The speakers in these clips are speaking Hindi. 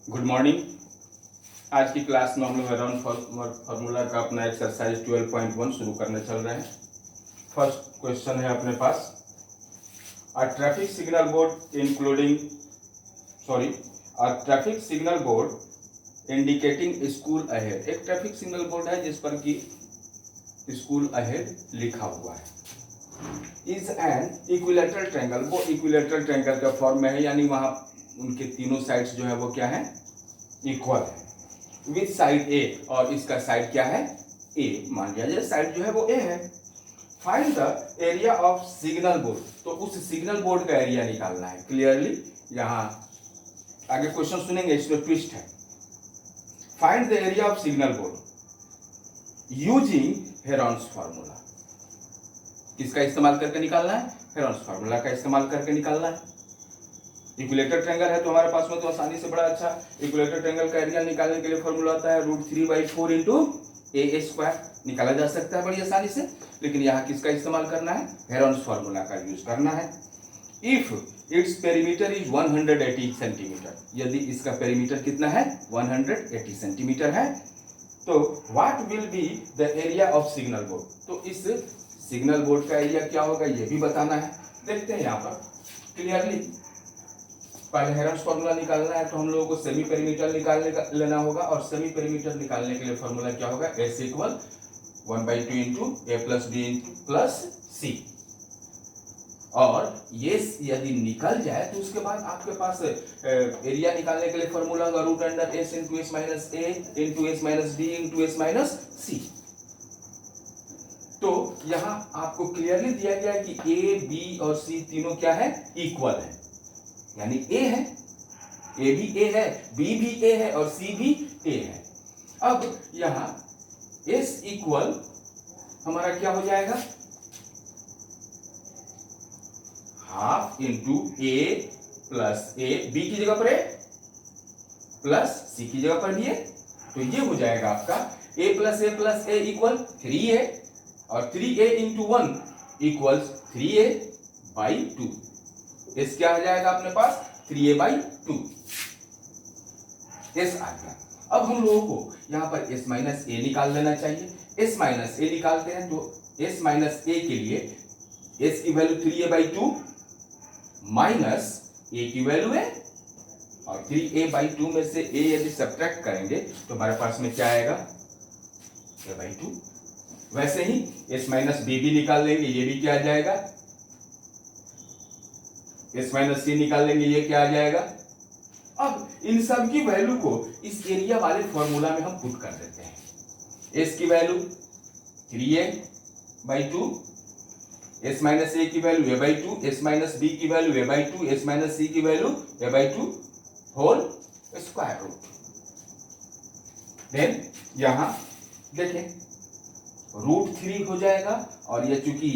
Good morning. आज की क्लास में हम लोग अराउंड फार्मूला का अपना एक्सरसाइज 12.1 शुरू करने चल रहे हैं। फर्स्ट क्वेश्चन है अपने पास, a traffic signal board traffic signal board indicating school ahead. एक ट्रैफिक सिग्नल बोर्ड है जिस पर कि स्कूल अहेड लिखा हुआ है। इज एन इक्विलेटरल ट्रायंगल, वो इक्विलेटरल ट्रायंगल का फॉर्म में है, यानी वहां उनके तीनों साइड्स जो है वो क्या है, इक्वल है। विथ साइड ए, और इसका साइड क्या है, ए। मान लिया जाए साइड जो है वो ए है। Find the area of signal board, तो उस सिग्नल बोर्ड का एरिया निकालना है। क्लियरली यहां आगे क्वेश्चन सुनेंगे, इसमें ट्विस्ट है। Find the area of signal board using Heron's formula. किसका इस्तेमाल करके निकालना है, हेरॉन्स फार्मूला का इस्तेमाल करके निकालना है। इक्विलेटर ट्रायंगल है तो हमारे पास में तो आसानी से बड़ा अच्छा इक्विलेटर ट्रायंगल का एरिया निकालने के लिए फॉर्मूला आता है √3/4 इंटू ए स्क्वायर। निकाला जा सकता है बड़ी आसानी से, लेकिन यहाँ किसका इस्तेमाल करना है, हेरॉन्स फार्मूला का यूज करना है। If its perimeter is 180 centimetre, यदि इसका पेरीमीटर कितना है, 180 सेंटीमीटर है, तो what will be the area of signal board, तो इस सिग्नल बोर्ड का एरिया क्या होगा ये भी बताना है। देखते हैं यहाँ पर क्लियरली। पहले हेरॉन्स फार्मूला निकालना है तो हम लोगों को सेमी पेरीमीटर लेना होगा, और सेमी पेरीमीटर निकालने के लिए फार्मूला क्या होगा, S = 1/2 इंटू ए प्लस बी प्लस सी। और ये यदि निकल जाए तो उसके बाद आपके पास एरिया निकालने के लिए फार्मूला होगा √S into S minus A into S minus D into S minus C. तो यहां आपको क्लियरली दिया गया है कि ए बी और सी तीनों क्या है, इक्वल है, यानी ए है, ए भी ए है, बी भी ए है और सी भी ए है। अब यहां S इक्वल हमारा क्या हो जाएगा, हाफ इंटू ए प्लस ए, बी की जगह पर ए प्लस सी की जगह पर भी ए, तो ये हो जाएगा आपका a plus A equal 3a, और 3a into 1 equals 3a/2। S क्या आ जाएगा अपने पास, 3a/2 S आ गया। अब हम लोगों को यहाँ पर S माइनस ए निकाल लेना चाहिए। S माइनस ए निकालते हैं तो S माइनस ए के लिए S की वैल्यू 3a/2 माइनस a की वैल्यू है, और 3a/2 में से a यदि सब्ट्रैक्ट करेंगे तो हमारे पास में क्या आएगा, a/2। वैसे ही S माइनस बी भी निकाल लेंगे, ये भी क्या आ जाएगा, S माइनस सी निकाल लेंगे, ये क्या आ जाएगा। अब इन सब की वैल्यू को इस एरिया वाले फॉर्मूला में हम पुट कर देते हैं। S की value 3a/2, S minus A की value a/2, S minus B की value a/2, S minus C की value a/2 whole square root. Then यहां देखें √3 हो जाएगा, और ये चूंकि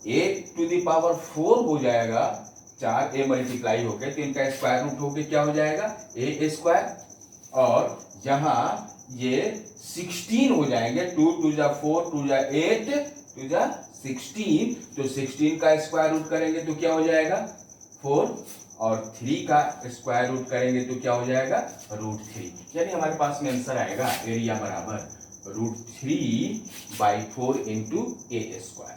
a⁴ हो जाएगा, 4a मल्टीप्लाई होकर, तो इनका स्क्वायर रूट होकर क्या हो जाएगा, a², और यहां ये 16 हो जाएंगे, 2 × 2 = 4, 2 × 8, 2 × 16, तो 16 का स्क्वायर रूट करेंगे तो क्या हो जाएगा 4, और 3 का स्क्वायर रूट करेंगे तो क्या हो जाएगा √3। यानी हमारे पास में आंसर आएगा एरिया बराबर √3/4 इंटू a²।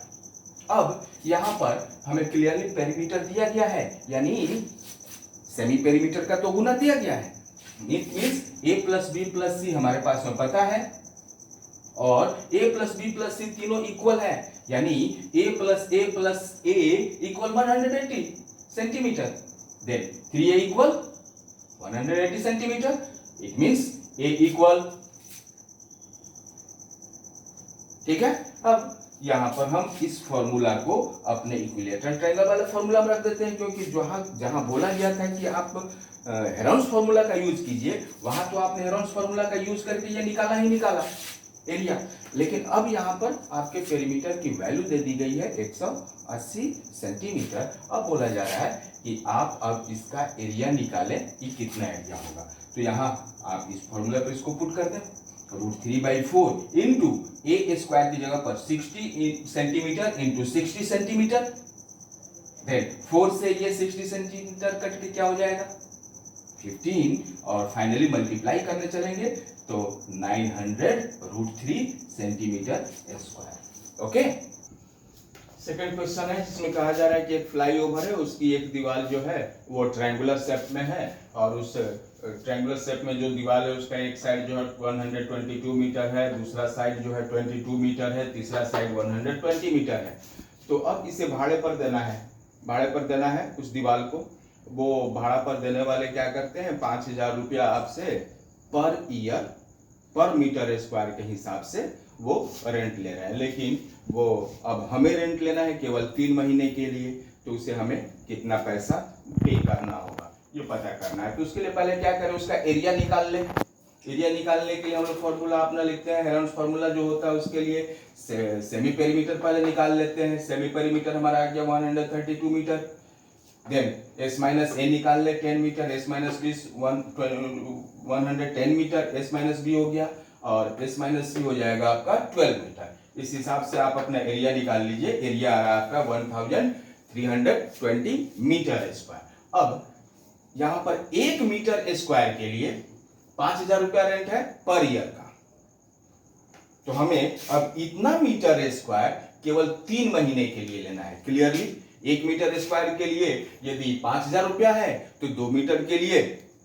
अब यहां पर हमें क्लियरली पेरीमीटर दिया गया है, यानी सेमी पेरीमीटर का तो गुना दिया गया है। It means a plus B plus C हमारे पास में पता है, और a plus B plus C तीनों इक्वल है, यानी a plus a equal 180 centimetre. Then 3a equal 180 centimetre, it means a equal, ठीक है। अब यहां पर हम इस फॉर्मूला को अपने इक्विलेटरल ट्रायंगल वाले फॉर्मूला में रख देते हैं, क्योंकि जहां बोला गया था कि आप हेरॉन्स फॉर्मूला का यूज कीजिए, वहां तो आपने हेरॉन्स फॉर्मूला का यूज करके ये निकाला एरिया। लेकिन अब यहां पर आपके पेरीमीटर की वैल्यू दे दी गई है 180 सेंटीमीटर। अब बोला जा रहा है कि आप अब इसका एरिया निकालें कि कितना एरिया होगा, तो यहां आप इस फॉर्मूला पर इसको पुट कर दें, √3/4 इंटू a² की जगह पर 60 सेंटीमीटर इंटू 60 सेंटीमीटर। देन 4 से ये 60 सेंटीमीटर कट के क्या हो जाएगा, 15 और फाइनली मल्टीप्लाई करने चलेंगे तो 900√3 centimetre square. Okay, second question है जिसमें कहा जा रहा है कि एक फ्लाईओवर है, उसकी एक दीवार जो है वो ट्रायंगुलर शेप में है और उस ट्रायंगुलर शेप में जो दीवार है उसका एक साइड जो है 122 मीटर है, दूसरा साइड जो है 22 मीटर है, तीसरा साइड 120 मीटर है। तो अब इसे भाड़े पर देना है उस दीवार को। वो भाड़ा पर देने वाले क्या करते हैं, 5,000 रुपया आपसे पर ईयर पर मीटर स्क्वायर के हिसाब से वो रेंट ले रहे हैं, लेकिन वो अब हमें रेंट लेना है केवल 3 महीने के लिए, तो उसे हमें कितना पैसा पे करना होगा ये पता करना है। तो उसके लिए पहले क्या करें, उसका एरिया निकाल लें। एरिया निकालने के लिए हम लोग फॉर्मूला अपना लिखते हैं, हेरोन्स फार्मूला जो होता है उसके लिए सेमी पेरीमीटर पहले निकाल लेते हैं। सेमी पेरीमीटर हमारा आ गया 132 metre. Then s minus A निकाल ले 10 metre, s minus B 110 metre, s minus B हो गया और s माइनस सी हो जाएगा आपका 12 मीटर। इस हिसाब से आप अपना एरिया निकाल लीजिए। एरिया आ रहा है आपका 1320 मीटर स्क्वायर। अब यहाँ पर 1 मीटर स्क्वायर के लिए 5,000 रुपया रेंट है पर ईयर का, तो हमें अब इतना मीटर स्क्वायर केवल 3 महीने के लिए लेना है। क्लियरली 1 मीटर स्क्वायर के लिए यदि 5,000 रुपया है तो 2 मीटर के लिए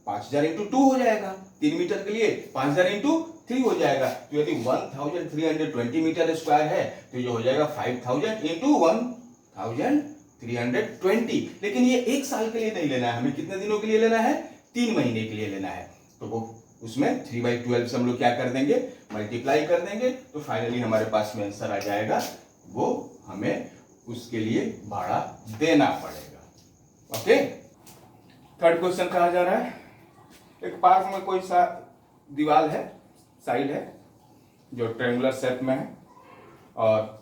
5,000 इंटू 2 हो जाएगा, 3 मीटर के लिए 5,000 इंटू 3 हो जाएगा। तो यदि 1320 मीटर स्क्वायर है तो ये हो जाएगा 5,000 इंटू 1320। लेकिन ये 1 साल के लिए नहीं लेना है, हमें कितने दिनों के लिए लेना है, 3 महीने के लिए लेना है। तो वो उसमें 3/12 से हम लोग क्या कर देंगे, मल्टीप्लाई कर देंगे, तो फाइनली हमारे पास में आंसर आ जाएगा, वो हमें उसके लिए भाड़ा देना पड़ेगा। ओके, थर्ड क्वेश्चन कहा जा रहा है, एक पार्क में कोई सा दीवार है, साइड है जो ट्रायंगुलर शेप में है और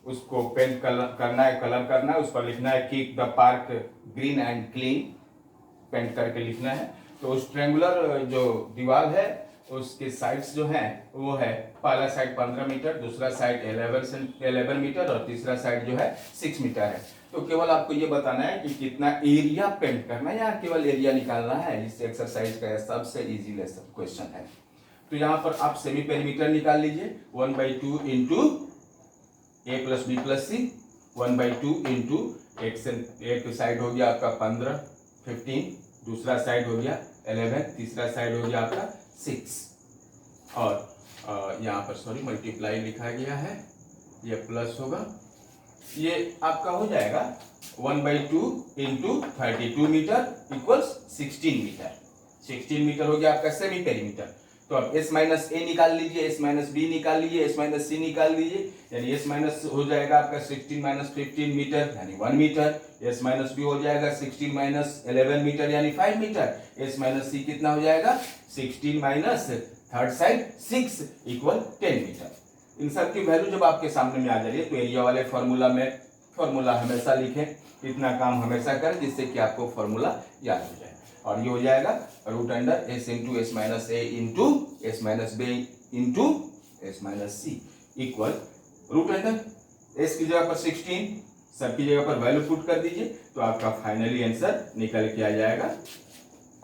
उसको पेंट करना है, उस पर लिखना है keep the park green and clean, paint करके लिखना है। तो उस ट्रायंगुलर जो दीवार है उसके साइड्स जो हैं वो है, पहला साइड 15 मीटर, दूसरा साइड 11 मीटर और तीसरा साइड जो है 6 मीटर है। तो केवल आपको ये बताना है कि कितना एरिया पेंट करना है या केवल एरिया निकालना है। इस एक्सरसाइज का सबसे इजी क्वेश्चन है। तो यहाँ पर आप सेमी पेरीमीटर निकाल लीजिए, 1/2 into a plus B plus C, 1/2 into एक साइड हो गया आपका 15 दूसरा साइड हो गया 11, तीसरा साइड हो गया आपका 6 और यहाँ पर मल्टीप्लाई लिखा गया है, ये प्लस होगा, ये आपका हो जाएगा 1/2 into 32 metre equals 16 metre. 16 metre हो गया आपका सेमी पेरीमीटर। तो अब s माइनस ए निकाल लीजिए, s माइनस बी निकाल लीजिए, s माइनस सी निकाल लीजिए, यानी s माइनस हो जाएगा आपका 16 माइनस 15 मीटर यानी 1 मीटर, s माइनस बी हो जाएगा 16 माइनस 11 मीटर यानी 5 मीटर, s माइनस सी कितना हो जाएगा 16 minus third side 6 equal 10 metre. इन सब की वैल्यू जब आपके सामने में आ जाए तो एरिया वाले फॉर्मूला हमेशा लिखें, इतना काम हमेशा करें जिससे कि आपको फॉर्मूला याद हो जाए। और ये हो जाएगा root under s into S minus A into S minus B into S minus C equal root under s की जगह पर 16, सब की जगह पर वैल्यू पुट कर दीजिए तो आपका फाइनली आंसर निकल के आ जाएगा।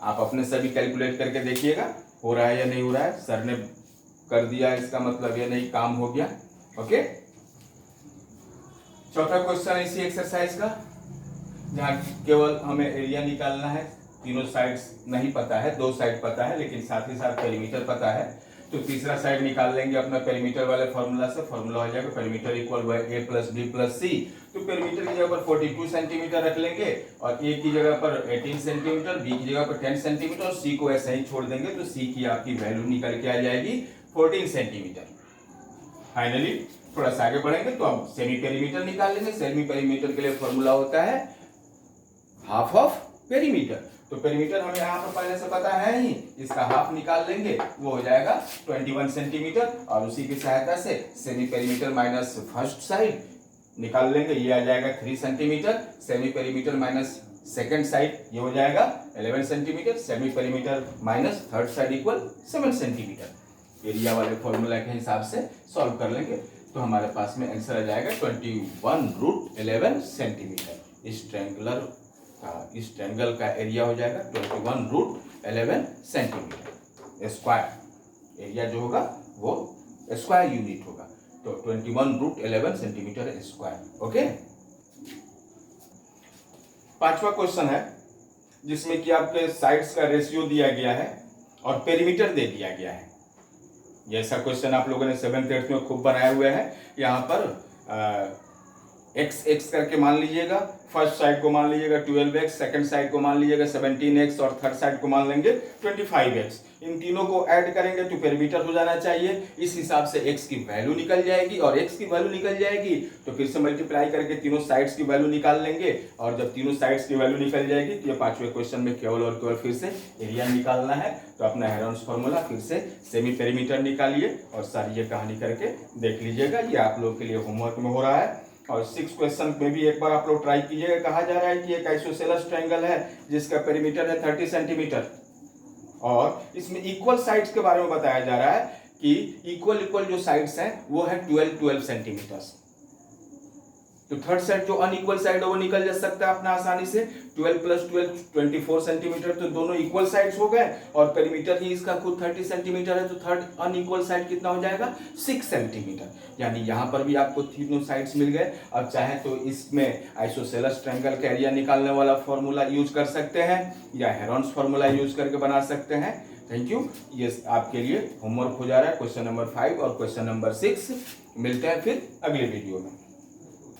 आप अपने सभी कैलकुलेट करके देखिएगा हो रहा है या नहीं हो रहा है। सर ने कर दिया इसका मतलब ये नहीं काम हो गया। ओके, चौथा क्वेश्चन इसी एक्सरसाइज का, जहाँ केवल हमें एरिया निकालना है, तीनों साइड्स नहीं पता है, 2 साइड पता है लेकिन साथ ही साथ पेरीमीटर पता है। तो तीसरा साइड निकाल लेंगे अपना पेरीमीटर वाले फॉर्मूला से, फॉर्मूला हो जाएगा perimeter equal a plus B plus C. तो पेरीमीटर की जगह पर 42 सेंटीमीटर रख लेंगे और a की जगह पर 18 सेंटीमीटर, b की जगह पर 10 सेंटीमीटर और c को ऐसे ही छोड़ देंगे तो c की आपकी वैल्यू निकल के आ जाएगी 14 सेंटीमीटर। फाइनली थोड़ा सा आगे बढ़ेंगे तो अब सेमी पेरीमीटर निकाल लेंगे। सेमी पेरीमीटर के लिए फॉर्मूला होता है हाफ ऑफ पेरीमीटर। तो पेरीमीटर हमें यहाँ पर पहले से पता है ही, इसका हाफ निकाल लेंगे वो हो जाएगा 21 सेंटीमीटर और उसी की सहायता से semi perimeter minus first side निकाल लेंगे, ये आ जाएगा 3 centimetre. Semi perimeter minus second side ये हो जाएगा 11 centimetre. Semi perimeter minus third side equal 7 centimetre. Area वाले फॉर्मूला के हिसाब से सॉल्व कर लेंगे तो हमारे पास में आंसर आ जाएगा 21√11 सेंटीमीटर। इस ट्रायंगल का एरिया हो जाएगा 21 11 सेंटीमीटर स्क्वायर। एरिया जो होगा वो स्क्वायर यूनिट होगा, तो 21√11 सेंटीमीटर स्क्वायर। ओके, पांचवा क्वेश्चन है जिसमें कि आपके साइड्स का रेशियो दिया गया है और पेरीमीटर दे दिया गया है। ये ऐसा क्वेश्चन आप लोगों ने 7th 8th में खूब बनाए हुए हैं। यहाँ पर एक्स एक्स करके मान लीजिएगा, फर्स्ट साइड को मान लीजिएगा 12x, सेकंड साइड को मान लीजिएगा 17x और थर्ड साइड को मान लेंगे 25x। इन तीनों को ऐड करेंगे तो पेरीमीटर हो जाना चाहिए। इस हिसाब से x की वैल्यू निकल जाएगी, और x की वैल्यू निकल जाएगी तो फिर से मल्टीप्लाई करके तीनों साइड्स की वैल्यू निकाल लेंगे, और जब तीनों साइड्स की वैल्यू निकल जाएगी तो ये पांचवें क्वेश्चन में केवल और केवल फिर से एरिया निकालना है। तो अपना हेरोन्स फॉर्मूला फिर से सेमी पेरीमीटर निकालिए और सारी ये कहानी करके देख लीजिएगा। ये आप लोग के लिए होमवर्क में हो रहा है। और 6 क्वेश्चन में भी एक बार आप लोग ट्राई कीजिएगा। कहा जा रहा है कि एक आइसोसेलेस ट्रायंगल है जिसका पेरीमीटर है 30 सेंटीमीटर, और इसमें इक्वल साइड्स के बारे में बताया जा रहा है कि इक्वल जो साइड्स हैं वो है 12 सेंटीमीटर। तो थर्ड साइड जो अनइक्वल साइड है वो निकल जा सकता है अपना आसानी से। 12 + 12 24 सेंटीमीटर, तो दोनों इक्वल साइड्स हो गए, और पेरीमीटर ही इसका खुद 30 सेंटीमीटर है, तो थर्ड अनइक्वल साइड कितना हो जाएगा 6 सेंटीमीटर। यानी यहाँ पर भी आपको तीनों साइड्स मिल गए। अब चाहे तो इसमें आइसोसेलेस ट्रायंगल का एरिया निकालने वाला फॉर्मूला यूज कर सकते हैं या हेरोन्स फॉर्मूला यूज करके बना सकते हैं। Thank you. ये आपके लिए होमवर्क हो जा रहा है क्वेश्चन नंबर 5 और क्वेश्चन नंबर 6। मिलते हैं फिर अगले वीडियो में।